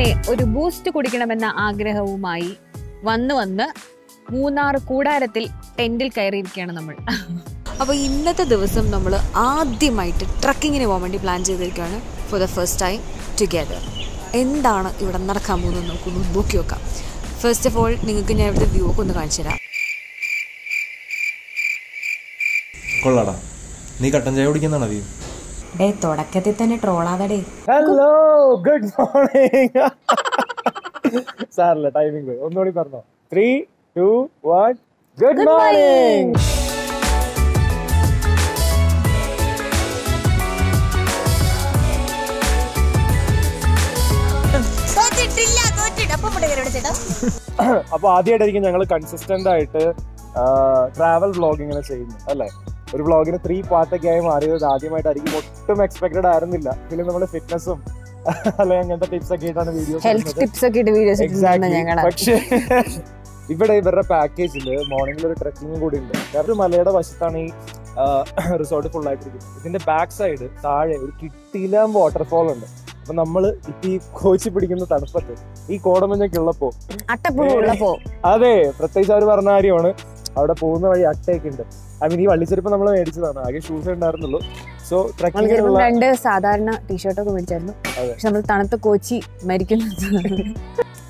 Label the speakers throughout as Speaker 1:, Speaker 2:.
Speaker 1: അങ്ങനെ ഒരു ബൂസ്റ്റ് കുടിക്കണമെന്ന ആഗ്രഹവുമായി വന്ന് മൂന്നാർ കൂടാരത്തിൽ ടെന്റിൽ കയറിയിരിക്കുകയാണ് നമ്മൾ.
Speaker 2: അപ്പോൾ ഇന്നത്തെ ദിവസം നമ്മൾ ആദ്യമായിട്ട് ട്രക്കിങ്ങിന് പോകാൻ വേണ്ടി പ്ലാൻ ചെയ്തിരിക്കുകയാണ്. For the first time together. എന്താണ് ഇവിടെ നടക്കാൻ പോകുന്നത് നമുക്കൊന്ന് നോക്കി നോക്കാം. ഫസ്റ്റ് ഓഫ് ഓൾ നിങ്ങൾക്ക് ഞാൻ ഇവിടുത്തെ വ്യൂ ഒക്കെ ഒന്ന് കാണിച്ചു തരാം.
Speaker 3: കൊള്ളാടാ, നീ കട്ടൻ ചായ കുടിക്കുന്നതാണോ വ്യൂ?
Speaker 2: ഡേ തുടക്കത്തിൽ തന്നെ ട്രോളാതടേ.
Speaker 4: Hello, good morning. സാറില്ല, ടൈമിംഗ് പോയി. ഒന്നുകൂടി പറഞ്ഞോ. 3, 2, 1. Good morning. അപ്പൊ ആദ്യമായിട്ടായിരിക്കും ഞങ്ങൾ കൺസിസ്റ്റന്റ് ആയിട്ട് ട്രാവൽ വ്ളോഗിങ്ങനെ ചെയ്യുന്നു അല്ലേ. ഒരു വ്ളോഗിന് 3 പാർട്ടൊക്കെ ആയി മാറിയത് ആദ്യമായിട്ടായിരിക്കും. ഒട്ടും എക്സ്പെക്ടഡ് ആയിരുന്നില്ല. ഇതിൽ നമ്മുടെ ഫിറ്റ്നസും അല്ലെങ്കിൽ അങ്ങനത്തെ ടിപ്സ് ഒക്കെ ആയിട്ടാണ് വീഡിയോസ്. പക്ഷേ ഇവിടെ ഇവരുടെ പാക്കേജിൽ മോർണിംഗിൽ ഒരു ട്രക്കിങ്ങും കൂടി ഉണ്ട്. ഒരു മലയുടെ വശത്താണ് ഈ റിസോർട്ട് ഫുൾ ആയിട്ടിരിക്കുന്നത്. ഇതിന്റെ ബാക്ക് സൈഡ് താഴെ ഒരു കിട്ടിയിലാം വാട്ടർഫോൾ ഉണ്ട്. അപ്പൊ നമ്മള് ഇപ്പൊ ഈ കോച്ചി പിടിക്കുന്ന തണുപ്പത്ത് ഈ കോടമഞ്ഞൊക്കെ ഉള്ളപ്പോ അതെ, പ്രത്യേകിച്ച് അവർ പറഞ്ഞ കാര്യമാണ്. അവിടെ പോകുന്ന വഴി അട്ടയൊക്കെ ഉണ്ട്. ഐ മീൻ ഈ വള്ളിച്ചെരുപ്പ് നമ്മൾ മേടിച്ചതാണ്, ആകെ ഷൂസ് ഉണ്ടായിരുന്നുള്ളൂ. സോ
Speaker 1: ട്രക്കിംഗ് സാധാരണ ടീഷർട്ടൊക്കെ മേടിച്ചായിരുന്നു. പക്ഷെ നമ്മൾ തണുത്ത കോച്ചി മരിക്കുന്നത്.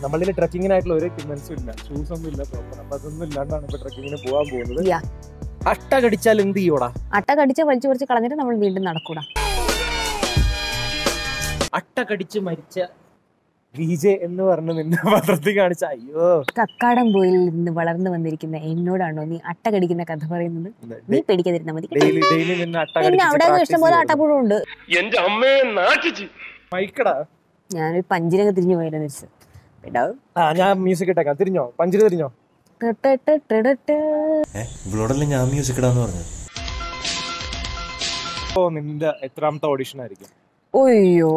Speaker 4: നമ്മളിൽ ട്രക്കിങ്ങിനായിട്ടുള്ള ഒരു എക്യുപ്മെന്റ്സും ഇല്ല, ഷൂസ് ഒന്നും ഇല്ല പ്രോപ്പർ. അപ്പൊ അതൊന്നും ഇല്ലാണ്ടാണ് ഇപ്പൊ ട്രക്കിങ്ങിന് പോകാൻ പോകുന്നത്. അട്ട കടിച്ചാൽ എന്ത് ചെയ്യൂടാ?
Speaker 1: അട്ട കടിച്ചാൽ വലിച്ചു കുറച്ച് കളഞ്ഞിട്ട് നമ്മൾ വീണ്ടും നടക്കൂടാ.
Speaker 4: അട്ട കടിച്ച് മരിച്ച വിജെ എന്ന് പറഞ്ഞ് നിന്നെ പത്രത്തിൽ കാണിച്ച അയ്യോ.
Speaker 1: കക്കാടം പോയിൽ നിന്ന് വളർന്നു വന്നിരിക്കുന്ന എന്നോടാണോ നീ അട്ട കടിക്കുന്ന കഥ പറയുന്നത്? നീ പേടിക്കാതിരുന്നാ മതി. പിന്നെ അവിടെ ഇഷ്ടംപോലെ അട്ടപ്പുഴ ഉണ്ട്. ഞാനൊരു പഞ്ചിനൊക്കെ തിരിഞ്ഞു പോയാലും
Speaker 4: ഞാൻ മ്യൂസിക് ഇട്ടേക്കാം. തിരിഞ്ഞോ, പഞ്ചിന് തിരിഞ്ഞോ.
Speaker 3: ഞാൻ മ്യൂസിക് ഇടാന്ന് പറഞ്ഞു.
Speaker 4: നിന്റെ എത്രാമത്തെ ഓഡിഷൻ ആയിരിക്കും?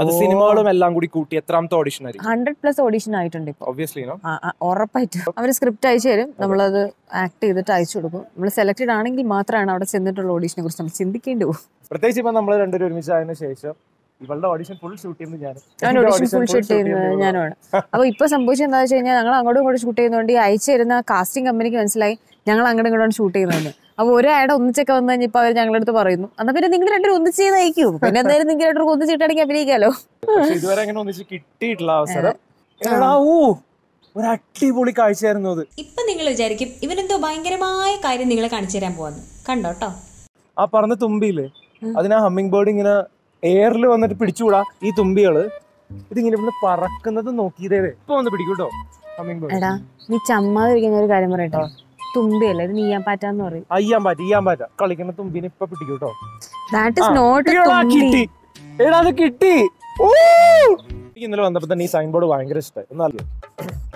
Speaker 1: അത്
Speaker 4: സിനിമകളും എല്ലാം കൂടി കൂട്ടി എത്രാമത്തെ ഓഡിഷൻ ആയിരിക്കും?
Speaker 1: 100+ ഓഡിഷൻ ആയിട്ടുണ്ട് ഇപ്പൊ.
Speaker 4: ഒബ്വിയസ്ലി
Speaker 1: ഉറപ്പായിട്ടും അവര് സ്ക്രിപ്റ്റ് അയച്ചു തരും, നമ്മളത് ആക്ട് ചെയ്തിട്ട് അയച്ചു കൊടുക്കും. നമ്മൾ സെലക്ടഡ് ആണെങ്കിൽ മാത്രമാണ് അവിടെ ചെന്നിട്ടുള്ള ഓഡിഷനെ കുറിച്ച് നമ്മൾ ചിന്തിക്കേണ്ടി പോകും.
Speaker 4: പ്രത്യേകിച്ച് ഇപ്പൊ നമ്മൾ രണ്ടുപേരും ഒരുമിച്ചായതിനു ശേഷം ഇവളുടെ ഓഡിഷൻ ഫുൾ ഷൂട്ട് ചെയ്യുന്നത്
Speaker 1: ഞാനാണ്. അപ്പൊ ഇപ്പൊ സംഭവിച്ചത് എന്താ വെച്ച് കഴിഞ്ഞാൽ ഞങ്ങൾ അങ്ങോട്ടും ഇങ്ങോട്ടും ഷൂട്ട് ചെയ്യുന്നതുകൊണ്ട് ഈ അയച്ചു തരുന്ന കാസ്റ്റിംഗ് കമ്പനിക്ക് മനസ്സിലായി ഞങ്ങൾ അങ്ങോട്ടും ഇങ്ങോട്ടും ഷൂട്ട് ചെയ്യുന്നതെന്ന്. അപ്പൊ ഒരാടെ ഒന്നിച്ചൊക്കെ വന്നു കഴിഞ്ഞപ്പോ അവർ ഞങ്ങളുടെ അടുത്ത് പറയുന്നു, എന്നാ പിന്നെ നിങ്ങൾ രണ്ടുപേരും ഒന്നിച്ച് ചെയ്തായിരിക്കും, പിന്നെ എന്തായാലും നിങ്ങൾ രണ്ടുപേരും ഒന്നിച്ചിട്ടാണെങ്കിൽ അഭിനയിക്കാലോ.
Speaker 4: ഇതുവരെ അങ്ങനെ ഒന്നിച്ച് കിട്ടിയിട്ടുള്ള അവസരം ഒരു അടിപൊളി കാഴ്ചയായിരുന്നു അത്.
Speaker 2: ഇപ്പൊ നിങ്ങൾ വിചാരിക്കും ഇവനെന്തോ ഭയങ്കരമായ കാര്യം നിങ്ങളെ കാണിച്ചു തരാൻ പോവാന്ന്. കണ്ടോട്ടോ,
Speaker 4: ആ പറഞ്ഞ തുമ്പിയില്ലേ, അതിനാ ഹമ്മിങ് ബേർഡ് ഇങ്ങനെ എയറിൽ വന്നിട്ട് പിടിച്ചുകൂടാ. ഈ തുമ്പികള് ഇതിങ്ങനെ ഇവിടുന്ന് പറക്കുന്നത് നോക്കിയതേ ഇപ്പൊ വന്ന് പിടിക്കൂട്ടോ ഹമ്മിങ് ബേർഡ്.
Speaker 1: എടാ നീ ചമ്മാതിരിക്കുന്ന ഒരു കാര്യം പറയട്ടെ, തുമ്പിയല്ലേ ഇത് നീയാൻ പാറ്റാന്ന് പറയും.
Speaker 4: അയ്യാൻ പാറ്റ കളിക്കുന്ന തുമ്പിനെ ഇപ്പൊ പിടിക്കൂട്ടോ. കിട്ടി. ഇന്നലെ വന്നപ്പോ തന്നെ ഈ സൈൻ ബോർഡ് ഭയങ്കര ഇഷ്ടമായി. ഒന്നല്ലോ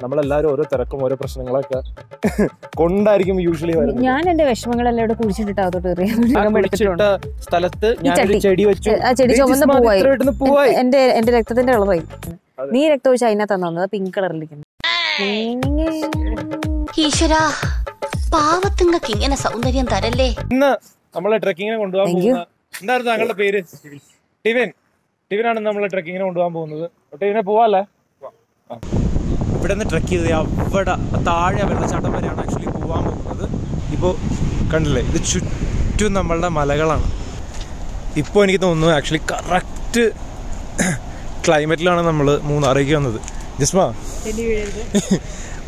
Speaker 4: നമ്മളെല്ലാരും ഓരോ തിരക്കും ഓരോ പ്രശ്നങ്ങളൊക്കെ കൊണ്ടായിരിക്കും യൂഷ്വലി വരുന്നത്.
Speaker 1: ഞാൻ എന്റെ വിഷമങ്ങളെല്ലാം ഇവിടെ കുഴിച്ചിട്ടിട്ട്
Speaker 4: സ്ഥലത്ത് ചെടി വെച്ചു.
Speaker 1: ആ ചെടി ചുമന്ന് പൂവായി. എന്റെ രക്തത്തിന്റെ കളറായി. നീ രക്തം ഒഴിച്ച് അതിനകത്താണ് തന്നത്, പിങ്ക് കളറിലിരിക്കുന്നു.
Speaker 5: ഈശ്വരാ, പാവത്തുങ്ങൾക്ക് ഇങ്ങനെ സൗന്ദര്യം തരല്ലേ.
Speaker 4: ഇന്ന് നമ്മളെ ട്രക്കിങ്ങിനെ കൊണ്ടുപോകാൻ പോകുന്ന, എന്തായിരുന്നു താങ്കളുടെ പേര്? ടിവിനാണ് നമ്മളെ ട്രക്കിങ്ങിനെ കൊണ്ടുപോകാൻ പോകുന്നത്. ടിവിനെ പോവാല്ലേ? ഇവിടെ നിന്ന് ട്രക്ക് ചെയ്ത് അവിടെ താഴെ വെള്ളച്ചാട്ടം വരെയാണ് ആക്ച്വലി പോകാൻ പോകുന്നത്. ഇപ്പോൾ കണ്ടില്ലേ, ഇത് ചുറ്റും നമ്മളുടെ മലകളാണ്. ഇപ്പോൾ എനിക്ക് തോന്നുന്നു ആക്ച്വലി കറക്റ്റ് ക്ലൈമറ്റിലാണ് നമ്മൾ മൂന്നാറേക്ക് വന്നത്. ജിസ്മ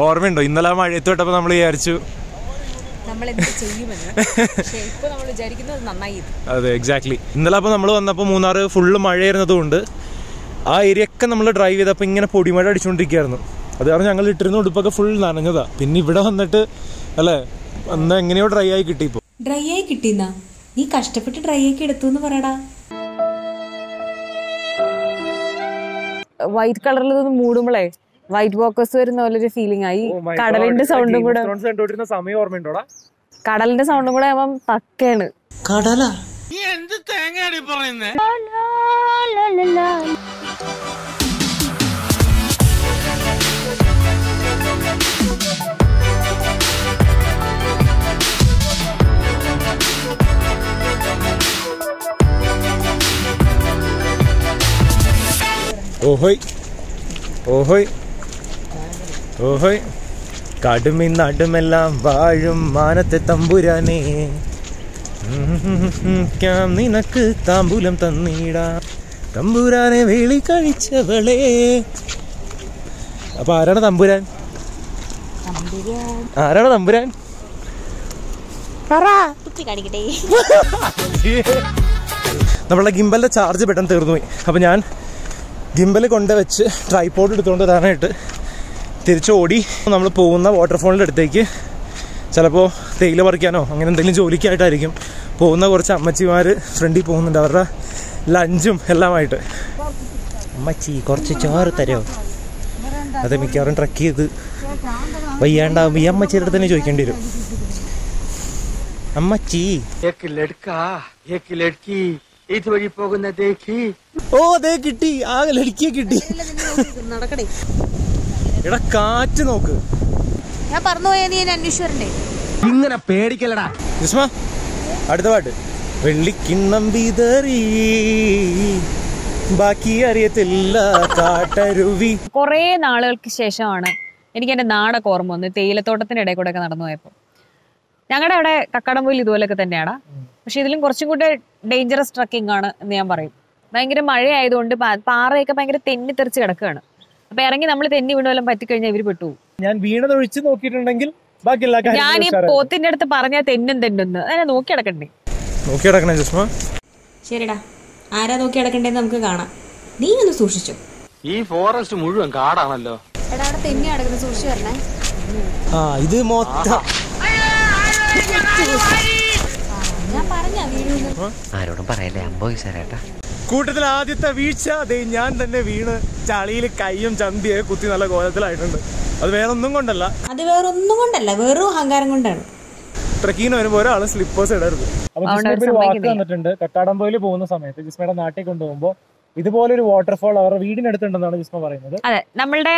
Speaker 4: ഓർമ്മയുണ്ടോ? ഇന്നലെ മഴയത്ത് തൊട്ടപ്പോൾ നമ്മൾ വിചാരിച്ചു അതെ, എക്സാക്ട്ലി. ഇന്നലെ അപ്പോൾ നമ്മൾ വന്നപ്പോൾ മൂന്നാർ ഫുള്ള് മഴയായിരുന്നത് കൊണ്ട് ആ ഏരിയ ഒക്കെ നമ്മൾ ഡ്രൈവ് ചെയ്തപ്പോൾ ഇങ്ങനെ പൊടിമഴ അടിച്ചുകൊണ്ടിരിക്കുകയായിരുന്നു. അത് കാരണം ഞങ്ങൾ ഇട്ടിരുന്ന ഉടുപ്പൊക്കെ ഫുൾ നനഞ്ഞതാ. പിന്നെ ഇവിടെ വന്നിട്ട് അല്ലേ എന്നാ എങ്ങനെയോ ഡ്രൈ ആയി കിട്ടി. ഇപ്പൊ
Speaker 2: ഡ്രൈ ആയി കിട്ടിയെന്നാ? നീ കഷ്ടപ്പെട്ട് ഡ്രൈ ആക്കി എടുത്തു എന്ന് പറയടാ.
Speaker 1: വൈറ്റ് കളറിൽ നിന്ന് മൂടുമ്പോളേ വൈറ്റ് വോക്കേഴ്സ് വരുന്ന പോലെ ഒരു ഫീലിംഗ് ആയി. കടലിന്റെ സൗണ്ടും കൂടെ
Speaker 4: സമയം ഓർമ്മയുണ്ടോടാ?
Speaker 1: കടലിന്റെ സൗണ്ടും കൂടെ ആവുമ്പം പക്കയാണ്.
Speaker 3: കടലാ
Speaker 6: എന്ത് തേങ്ങയാടി പറയുന്നേ?
Speaker 4: ഓഹോയ് ഓഹോയ് ഓഹോയ് കാടുമി നാടുമെല്ലാം വാഴും മാനത്തെ തമ്പുരാനേ, നിനക്ക് താമ്പൂലം തന്നീടാ തമ്പുരാനെ വേളി കഴിച്ചവളേ. അപ്പൊ ആരാണ് തമ്പുരാൻ? ആരാണ് തമ്പുരാൻ? നമ്മളുടെ ഗിംബലിന്റെ ചാർജ് പെട്ടെന്ന് തീർന്നു പോയി. അപ്പൊ ഞാൻ ഗിംബൽ കൊണ്ടുവച്ച് ട്രൈപോഡ് എടുത്തുകൊണ്ട് വരാനായിട്ട് തിരിച്ചോടി. നമ്മൾ പോകുന്ന വാട്ടർഫോളിൻ്റെ അടുത്തേക്ക് ചിലപ്പോൾ തേയില പറിക്കാനോ അങ്ങനെ എന്തെങ്കിലും ജോലിക്കായിട്ടായിരിക്കും പോകുന്ന. കുറച്ച് അമ്മച്ചിമാർ ഫ്രണ്ടിൽ പോകുന്നുണ്ട്, അവരുടെ ലഞ്ചും എല്ലാമായിട്ട്. അമ്മച്ചി കുറച്ച് ചോറ് തരുമോ? അത് മിക്കവാറും ട്രക്ക് ചെയ്ത് വയ്യാണ്ടാവുമ്പോൾ ഈ അമ്മച്ചിയുടെ അടുത്ത് തന്നെ ചോദിക്കേണ്ടി വരും. അമ്മച്ചി ഓ അതേ കിട്ടി, ആ ലടുക്കിയെ കിട്ടി. എടാ കാറ്റ് നോക്ക്.
Speaker 2: ഞാൻ പറഞ്ഞുപോയാ നീ എന്നെ അന്വേഷിച്ചു
Speaker 4: ഇങ്ങനെ പേടിക്കലടാ. ജിസ്മ അടുത്ത പാട്ട്. വെള്ളിക്കിണ്ണം വിതറി ബാക്കി അറിയത്തില്ല കാട്ടരുവി.
Speaker 1: കുറേ നാളുകൾക്ക് ശേഷമാണ് എനിക്ക് എൻ്റെ നാടൊക്കെ ഓർമ്മ വന്നു. തേയിലത്തോട്ടത്തിൻ്റെ ഇടയിൽ കൂടെ ഒക്കെ നടന്നു പോയപ്പോൾ. ഞങ്ങളുടെ അവിടെ കക്കാടംപൊയിൽ ഇതുപോലൊക്കെ തന്നെയാണ്, പക്ഷെ ഇതിലും കുറച്ചും കൂടെ ഡേഞ്ചറസ് ട്രക്കിംഗ് ആണ് എന്ന് ഞാൻ പറയും. ഭയങ്കര മഴയായതുകൊണ്ട് പാറയൊക്കെ ഭയങ്കര തെന്നി തെറിച്ച് കിടക്കുകയാണ്. അപ്പൊ ഇറങ്ങി നമ്മൾ തെന്നി വീണുവെല്ലാം പറ്റിക്കഴിഞ്ഞാൽ ഇവര് പെട്ടു.
Speaker 4: ഞാൻ വീണതൊഴിച്ച് നോക്കിയിട്ടുണ്ടെങ്കിൽ ബാക്കിയുള്ള
Speaker 1: ഞാൻ ഈ പോത്തിന്റെ അടുത്ത് പറഞ്ഞാൽ തെന്നുന്ന് അതിനെ നോക്കി അടക്കണ്ടേ?
Speaker 4: നോക്കി അടക്കണേ ജിസ്മ.
Speaker 2: ശരിടാ, ആരാ നോക്കി അടക്കണ്ടേന്ന് നമുക്ക് കാണാം. നീ ഒന്ന് സൂക്ഷിച്ചു.
Speaker 6: ഈ ഫോറസ്റ്റ് മുഴുവൻ കാടാണല്ലോ.
Speaker 2: എടാ അവിടെ തെന്നി അടക്കുന്നത് സൂക്ഷിച്ചു വരണേ.
Speaker 4: ആ ഇത് മൊത്തം
Speaker 2: ഞാൻ പറഞ്ഞ
Speaker 7: ആരോടും പറയല്ലേ, അമ്പത്
Speaker 4: കൂട്ടത്തിൽ ആദ്യത്തെ വീഴ്ച അതെ ഞാൻ തന്നെ വീണ് ചളിയിൽ കയ്യും ചന്തിയെ കുത്തി നല്ല കോലത്തിലായിട്ടുണ്ട്. അത് വേറൊന്നും കൊണ്ടല്ല,
Speaker 2: അത് വേറൊന്നും കൊണ്ടല്ല, വേറൊരു അഹങ്കാരം കൊണ്ടാണ്.
Speaker 4: ട്രക്കിങ്ങിന് വരുമ്പോൾ ഒരാള് സ്ലിപ്പേഴ്സ് ഇടരുത്. വാക്ക് വന്നിട്ടുണ്ട്. കക്കാടംപൊയിൽ പോകുന്ന സമയത്ത് ജിസ്മയുടെ നാട്ടിൽ കൊണ്ടുപോകുമ്പോൾ ഇതുപോലൊരു വാട്ടർഫോൾ അവരുടെ വീടിനടുത്തുണ്ടെന്നാണ് ജിസ്മ പറയുന്നത്.
Speaker 1: അതെ, നമ്മളുടെ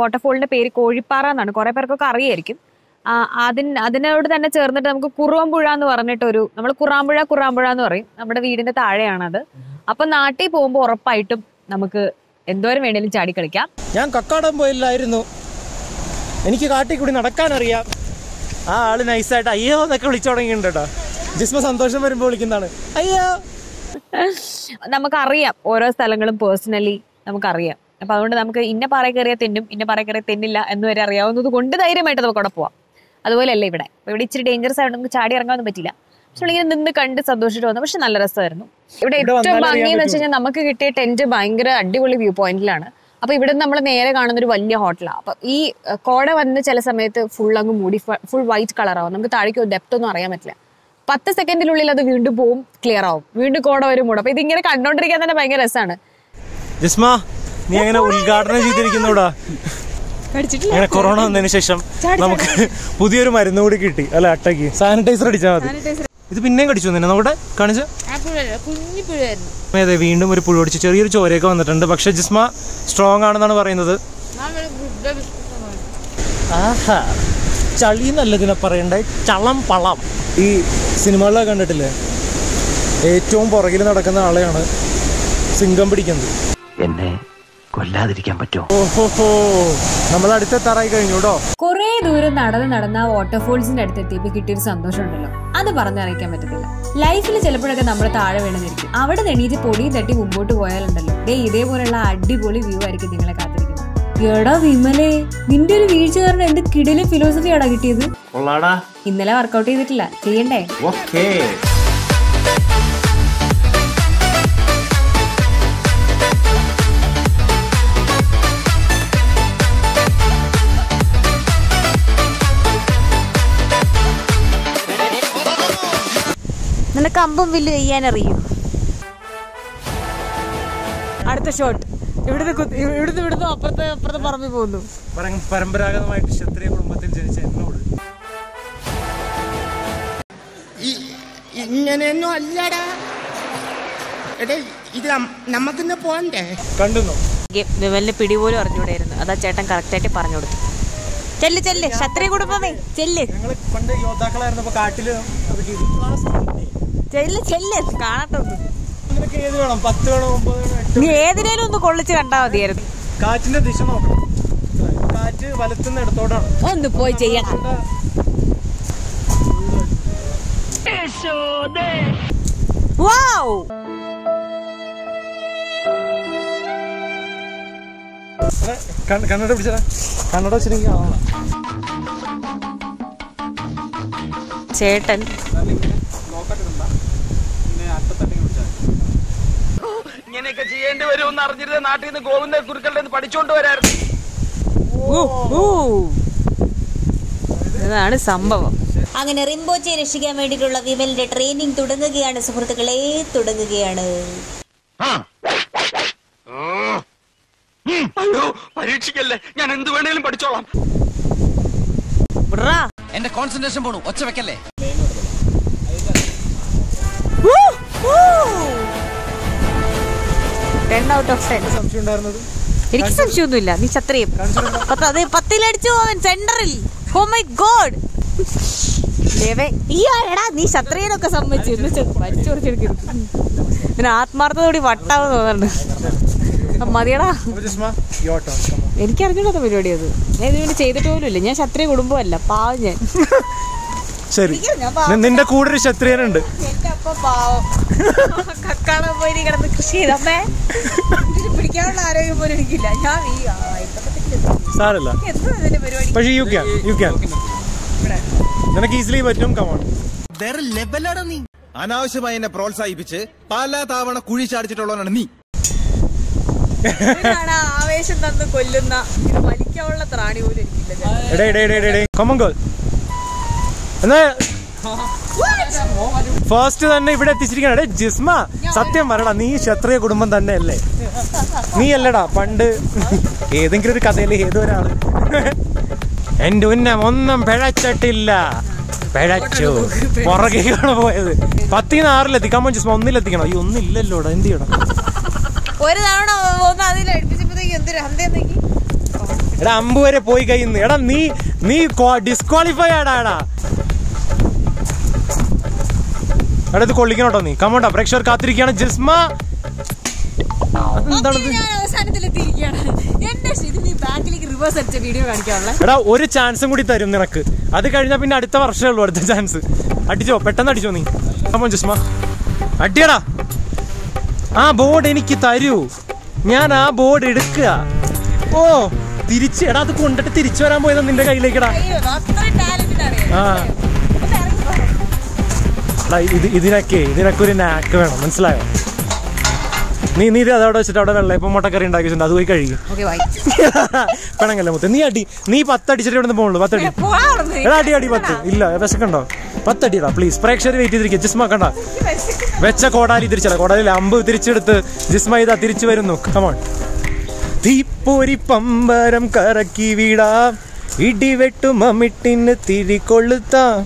Speaker 1: വാട്ടർഫോളിന്റെ പേര് കോഴിപ്പാറ എന്നാണ്. കുറെ പേർക്കൊക്കെ അറിയായിരിക്കും. അതിനോട് തന്നെ ചേർന്നിട്ട് നമുക്ക് കുറുവമ്പുഴ എന്ന് പറഞ്ഞിട്ടൊരു, നമ്മൾ കുറാമ്പുഴ എന്ന് പറയും. നമ്മുടെ വീടിന്റെ താഴെയാണത്. അപ്പൊ നാട്ടിൽ പോകുമ്പോൾ ഉറപ്പായിട്ടും നമുക്ക് എന്തോരം വേണേലും ചാടി കളിക്കാം.
Speaker 4: ഞാൻ കക്കാടംപൊയിലായിരുന്നു, എനിക്ക് കാട്ടിൽ കൂടി നടക്കാനറിയാം. ആ ആള് നൈസായിട്ട് അയ്യോ എന്നൊക്കെ വിളിച്ചു തുടങ്ങിയിട്ടുണ്ട് കേട്ടോ. ജിസ്മ സന്തോഷം വരുമ്പോൾ വിളിക്കുന്നതാണ് അയ്യോ.
Speaker 1: നമുക്കറിയാം ഓരോ സ്ഥലങ്ങളും പേഴ്സണലി നമുക്കറിയാം. അപ്പൊ അതുകൊണ്ട് നമുക്ക് ഇന്ന പാറ കയറിയ തെന്നും ഇന്ന പാറ കയറിയ തെന്നില്ല എന്ന് വരെ അറിയാവുന്നത് കൊണ്ട് ധൈര്യമായിട്ട് നമുക്ക് അവിടെ പോവാം. അതുപോലെയല്ല ഇവിടെ. ഇവിടെ ഇച്ചിരി ഡേഞ്ചറസ് ആയിട്ട് നമുക്ക് ചാടി ഇറങ്ങാനൊന്നും പറ്റില്ല. പക്ഷെ ഇങ്ങനെ നിന്ന് കണ്ട് സന്തോഷിച്ചിട്ട് വന്നു. പക്ഷെ നല്ല രസമായിരുന്നു. ഇവിടെ ഏറ്റവും ഭംഗി എന്ന് വെച്ച് കഴിഞ്ഞാൽ നമുക്ക് കിട്ടിയ ടെന്റ് ഭയങ്കര അടിപൊളി വ്യൂ പോയിന്റിലാണ്. അപ്പൊ ഇവിടെ നമ്മൾ നേരെ കാണുന്ന ഒരു വലിയ ഹോട്ടലാണ്. അപ്പൊ ഈ കോട വന്ന് ചില സമയത്ത് ഫുൾ അങ്ങ് മൂടി ഫുൾ വൈറ്റ് കളറാവും. നമുക്ക് താഴേക്ക് ഡെപ്ത് ഒന്നും അറിയാൻ പറ്റില്ല. 10 സെക്കൻഡിനുള്ളിൽ അത് വീണ്ടും പോവും, ക്ലിയർ ആവും, വീണ്ടും കോട വരും മൂടും. അപ്പൊ ഇതിങ്ങനെ കണ്ടോണ്ടിരിക്കാൻ തന്നെ ഭയങ്കര രസമാണ്.
Speaker 4: ജിസ്മ നീ അങ്ങനെ ഉദ്ഘാടനം ചെയ്തിരിക്കുന്നൂടാ. അങ്ങനെ കൊറോണ വന്നതിന് ശേഷം നമുക്ക് പുതിയൊരു മരുന്ന് കൂടി കിട്ടി അല്ലെ, അട്ടയ്ക്ക് സാനിറ്റൈസർ അടിച്ചാൽ മതി. ഇത് പിന്നെയും കടിച്ചു തന്നെ നോക്കട്ടെ, കാണിച്ച്. അതെ, വീണ്ടും ഒരു പുഴു അടിച്ച് ചെറിയൊരു ചോരയൊക്കെ വന്നിട്ടുണ്ട്. പക്ഷെ ജിസ്മ സ്ട്രോങ് ആണെന്നാണ് പറയുന്നത്. ആഹാ, ചളി നല്ലതിനെ പറയണ്ടേ, ചളം പളം. ഈ സിനിമകളിലൊക്കെ കണ്ടിട്ടില്ലേ, ഏറ്റവും പുറകിൽ നടക്കുന്ന ആളെയാണ് സിംഗം പിടിക്കുന്നത്.
Speaker 7: എന്നെ കൊല്ലാതിരിക്കാൻ പറ്റുമോ?
Speaker 4: ഓഹോ, നമ്മൾ അടുത്തെത്താറായി കഴിഞ്ഞു കേട്ടോ.
Speaker 1: കുറെ ദൂരം നടന്ന് ആ വാട്ടർഫോൾസിന്റെ അടുത്തെത്തിയപ്പോ കിട്ടിയൊരു സന്തോഷം ഉണ്ടല്ലോ, അത് പറഞ്ഞറിയിക്കാൻ പറ്റത്തില്ല. ലൈഫിൽ ചിലപ്പോഴൊക്കെ നമ്മൾ താഴെ വീണെന്നിരിക്കും. അവിടെ നെണീറ്റ് പൊടിയും തട്ടി മുമ്പോട്ട് പോയാലുണ്ടല്ലോ, ഇതേപോലെയുള്ള അടിപൊളി വ്യൂ ആയിരിക്കും നിങ്ങളെ കാത്തിരിക്കുന്നത്. എടാ വിമലേ, നിന്റെ ഒരു വീഴ്ച കാരണം എന്ത് കിടിലൻ ഫിലോസഫിയാടാ കിട്ടിയത്. ഇന്നലെ വർക്കൗട്ട് ചെയ്തിട്ടില്ല, ചെയ്യണ്ടേ?
Speaker 2: നിനക്ക് അമ്പും വില്ല് ചെയ്യാനറിയോ?
Speaker 1: അടുത്ത ഷോട്ട് ഇവിടുന്ന് അപ്പുറത്തെ പറമ്പിൽ പോകുന്നു.
Speaker 4: പരമ്പരാഗതമായിട്ട് ക്ഷത്രിയ കുടുംബത്തിൽ ജനിച്ച എന്നോട്
Speaker 6: ഇങ്ങനെയൊന്നും അല്ലടാ, ഇത് നമുക്കിന്ന് പോണ്ടേ?
Speaker 4: കണ്ടുന്നോ?
Speaker 2: വിമലിന് പിടിപോലും അറിഞ്ഞൂടായിരുന്നു. അതാ ചേട്ടൻ കറക്റ്റായിട്ട് പറഞ്ഞു കൊടുത്തു. ചെല്ല് ക്ഷത്രിയ കുടുംബമേ ചെല്ല്.
Speaker 4: ഞങ്ങള് പണ്ട് യോദ്ധാക്കളായിരുന്നപ്പോ കാട്ടില്
Speaker 2: ചെല്ല് കാണട്ടെ.
Speaker 4: നിനക്ക് ഏത് വേണം? 10 വേണോ 9 വേണോ?
Speaker 2: നീ ഏതിനേലും ഒന്ന് കൊള്ളിച്ച് കണ്ടാ മതിയായിരുന്നു.
Speaker 4: കാറ്റിന്റെ ദിശ നോക്കണം. കാറ്റ് വലത്തുനിന്ന് ഇടത്തോടാണ്.
Speaker 1: ഒന്ന് പോയി ചെയ്യണം.
Speaker 4: കണ്ണട പിടിച്ചാ കണ്ണട വെച്ചിട്ടുണ്ടെങ്കിൽ
Speaker 1: ചേട്ടൻ
Speaker 6: ഇങ്ങനെയൊക്കെ ചെയ്യേണ്ടി വരുമെന്ന് അറിഞ്ഞിരുന്ന നാട്ടിൽ നിന്ന് ഗോവിന്ദ കുരുക്കളുടെ പഠിച്ചോണ്ട് വരായിരുന്നു.
Speaker 1: ഇതാണ് സംഭവം.
Speaker 8: അങ്ങനെ റിംബോച്ചയെ രക്ഷിക്കാൻ വേണ്ടിയിട്ടുള്ള വിമലിന്റെ ട്രെയിനിങ് തുടങ്ങുകയാണ് സുഹൃത്തുക്കളെ, തുടങ്ങുകയാണ്.
Speaker 6: അയ്യോ പരീക്ഷിക്കല്ലേ, ഞാൻ എന്ത് വേണേലും പഠിച്ചോളാം.
Speaker 7: എന്റെ കോൺസെൻട്രേഷൻ പോണു, ഒച്ച വെക്കല്ലേ.
Speaker 4: സംശയം ഉണ്ടായിരുന്നത്
Speaker 1: എനിക്ക് സംശയമൊന്നുമില്ല. നീ ക്ഷത്രിയം 10 അടിച്ചു അവൻ സെന്ററിൽ. ഓ മൈ ഗോഡ്, നീ ക്ഷത്രിയനൊക്കെ സമ്മതിച്ചു വലിച്ചോടിച്ചെടുക്കരുത്. പിന്നെ ആത്മാർത്ഥതയോടി വട്ടാവെന്ന് തോന്നുന്നുണ്ട്. മതിയടാ, എനിക്കറിഞ്ഞൂടാത്ത പരിപാടി അത്. ഞാൻ ഇതിനുവേണ്ടി ചെയ്തിട്ട് പോലും ഇല്ല. ഞാൻ ക്ഷത്രിയ കുടുംബമല്ല, പാവം ഞാൻ.
Speaker 4: ശരി, നിന്റെ കൂടെ ഒരു ക്ഷത്രിയനുണ്ട്.
Speaker 1: എന്റെ അപ്പ പാവം കക്കാണ പോയി കിടന്ന് കൃഷി ചെയ്തമ്മേ, പിടിക്കാനുള്ള ആരോഗ്യം പോലും എനിക്കില്ല. ഞാൻ
Speaker 4: സാരല്ല,
Speaker 1: പരിപാടി.
Speaker 4: പക്ഷെ യു ക്യാൻ നിനക്ക് ഈസിലി പറ്റും. കമോൺ,
Speaker 9: നീ അനാവശ്യമായി എന്നെ പ്രോത്സാഹിപ്പിച്ച് പല തവണ കുഴി ചാടിച്ചിട്ടുള്ളവനാണ് നീ.
Speaker 1: ആവേശം തന്ന് കൊല്ലുന്ന ഇത് വലിക്കാനുള്ള ത്രാണി പോലും എനിക്കില്ല.
Speaker 4: ഫസ്റ്റ് തന്നെ ഇവിടെ എത്തിച്ചിരിക്കണേ. ജിസ്മ, സത്യം പറയടാ, നീ ക്ഷത്രിയ കുടുംബം തന്നെ അല്ലേ? നീ അല്ലടാ പണ്ട് ഏതെങ്കിലും ഒരു കഥയില് ഏതൊരാള് എന്റെ ഉന്നം ഒന്നും പിഴച്ചിട്ടില്ല, പിഴച്ചു പുറകെയാണ് പോയത്. 10 നിന്ന് 6 എത്തിക്കാൻ ജിസ്മ 1 എത്തിക്കണം. ഈ 1 ഇല്ലല്ലോടാ, എന്ത് ചെയ്യണം?
Speaker 1: ഒരു തവണ
Speaker 4: എടാ 5 വരെ പോയി കഴിയുന്നു. എടാ നീ ഡിസ്ക്വാളിഫൈ ആടാ. എടാ ഇത് കൊള്ളിക്കണോട്ടോ നീ. കമോണ്ടാ, പ്രേക്ഷകർ കാത്തിരിക്കുകയാണ്. ജിസ്മ എടാ ഒരു ചാൻസും കൂടി തരും നിനക്ക്. അത് കഴിഞ്ഞാൽ പിന്നെ അടുത്ത വർഷമേ ഉള്ളൂ അടുത്ത ചാൻസ്. അടിച്ചോ, പെട്ടെന്ന് അടിച്ചോ നീ. കമോൺ ജിസ്മ, അടിയടാ. ആ ബോർഡ് എനിക്ക് തരൂ, ഞാൻ ആ ബോർഡ് എടുക്കുക. ഓ തിരിച്ച്, എടാ അത് കൊണ്ടിട്ട് തിരിച്ചു വരാൻ പോയതാ നിന്റെ കയ്യിലേക്കടാ. ആ ഇതിനൊക്കെ ഒരു നാക്ക് വേണം, മനസ്സിലായോ? നീ അതവിടെ വെച്ചിട്ട് അവിടെ വെള്ളയപ്പം മുട്ടക്കറി ഉണ്ടാക്കി വെച്ചിട്ടുണ്ട്, അത് പോയി കഴിയും. പെണങ്ങല്ലേ മുത്ത്, നീ 10 അടിച്ചിട്ട് ഇവിടെ നിന്ന് പോകുള്ളൂ. 10 അടി. എടാ അടി 10 ഇല്ല, വിശക്കുണ്ടോ? 10 അടിയടാ പ്ലീസ്. പ്രേക്ഷകർ വെയിറ്റ് ചെയ്തിരിക്കുക. ജിസ്മ കണ്ട വെച്ച കോടാലി തിരിച്ചടാ, കോടാലിയിൽ അമ്പ് തിരിച്ചെടുത്ത് ജിസ്മ ഇതാ തിരിച്ചു വരുന്നു. കമോൺ. തീപ്പൊരി പമ്പരം കറക്കി വീടാം, ഇടിവെട്ടും അമിട്ടിന് തിരികൊള്ളുത്താം.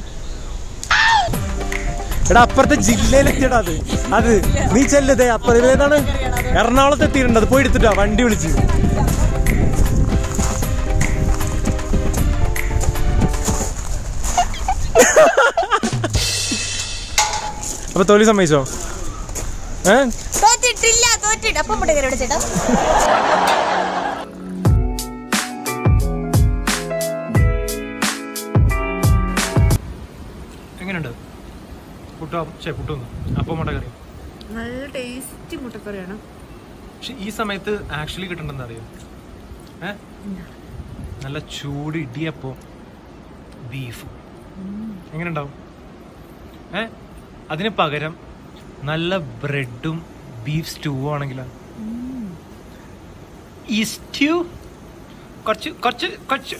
Speaker 4: എടാ അപ്പുറത്തെ ജില്ലയിലെത്തിയടാ അത് നീ ചെല്ലതേ. അപ്പുറം ഏതാണ് എറണാകുളത്ത് എത്തിയിട്ടുണ്ട്, അത് പോയി എടുത്തിട്ടാ വണ്ടി വിളിച്ച്. അപ്പൊ തോൽവി സമ്മതിച്ചോ? എങ്ങനെയുണ്ട് അപ്പം മുട്ടക്കറി?
Speaker 1: നല്ല ടേസ്റ്റി മുട്ടക്കറിയാണ്.
Speaker 4: പക്ഷെ ഈ സമയത്ത് ആക്ച്വലി കിട്ടണ്ടെന്ന് അറിയോ? നല്ല ചൂട് ഇടിയപ്പം ബീഫ് എങ്ങനെ ഉണ്ടാവും? അതിന് പകരം നല്ല ബ്രെഡും ബീഫ് സ്റ്റൂ ആണെങ്കിലോ? ഈ സ്റ്റൂ കുറച്ച്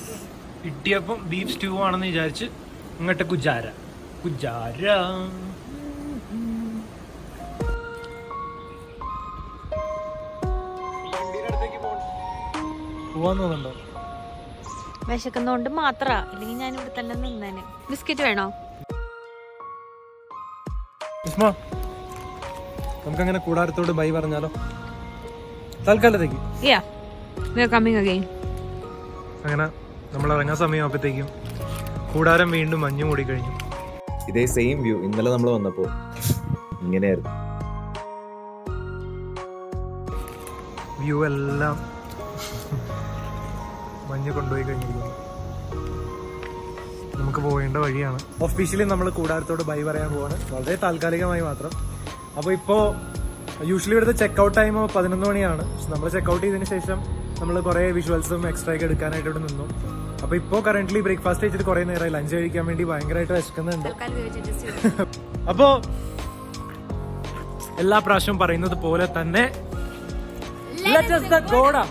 Speaker 4: ഇടിയപ്പം ബീഫ് സ്റ്റൂ ആണെന്ന് വിചാരിച്ച് ഇങ്ങോട്ട് കുജാര
Speaker 1: വിശക്കുന്നോണ്ട് മാത്ര, ഇല്ലെങ്കിൽ ഞാൻ ഇവിടെ തന്നെ നിന്നേനെ. ബിസ്ക്കറ്റ് വേണോ?
Speaker 4: നമുക്കങ്ങനെ കൂടാരത്തോട് ബൈ പറഞ്ഞാലോ തൽക്കാലത്തേക്ക്? അങ്ങനെ നമ്മൾ ഇറങ്ങാൻ സമയമാകുമ്പോഴത്തേക്കും കൂടാരം വീണ്ടും മഞ്ഞു മൂടി കഴിഞ്ഞു.
Speaker 3: ഇതേ സെയിം വ്യൂ ഇന്നലെ നമ്മൾ വന്നപ്പോ ഇങ്ങനെയായിരുന്നു. വ്യൂ എല്ലാം
Speaker 4: മഞ്ഞ് കൊണ്ടുപോയി കഴിഞ്ഞിരിക്കുന്നു. നമുക്ക് പോകേണ്ട വഴിയാണ്. ഒഫീഷ്യലി നമ്മൾ കൂടാരത്തോട് ബൈ പറയാൻ പോവാണ്, വളരെ താൽക്കാലികമായി മാത്രം. അപ്പോൾ ഇപ്പോൾ യൂഷ്വലി ഇവിടുത്തെ ചെക്കൗട്ട് ടൈം 11 മണിയാണ്. നമ്മൾ ചെക്കൗട്ട് ചെയ്തതിന് ശേഷം നമ്മൾ കുറേ വിഷ്വൽസും എക്സ്ട്രാ ഒക്കെ എടുക്കാനായിട്ട് ഇവിടെ നിന്നു. അപ്പോൾ ഇപ്പോൾ കറന്റ്ലി ബ്രേക്ക്ഫാസ്റ്റ് കഴിച്ചിട്ട് കുറേ നേരമായി, ലഞ്ച് കഴിക്കാൻ വേണ്ടി ഭയങ്കരമായിട്ട് വിശക്കുന്നുണ്ട്. അപ്പോൾ എല്ലാ പ്രാവശ്യവും പറയുന്നത് പോലെ തന്നെ let us the Koodaram.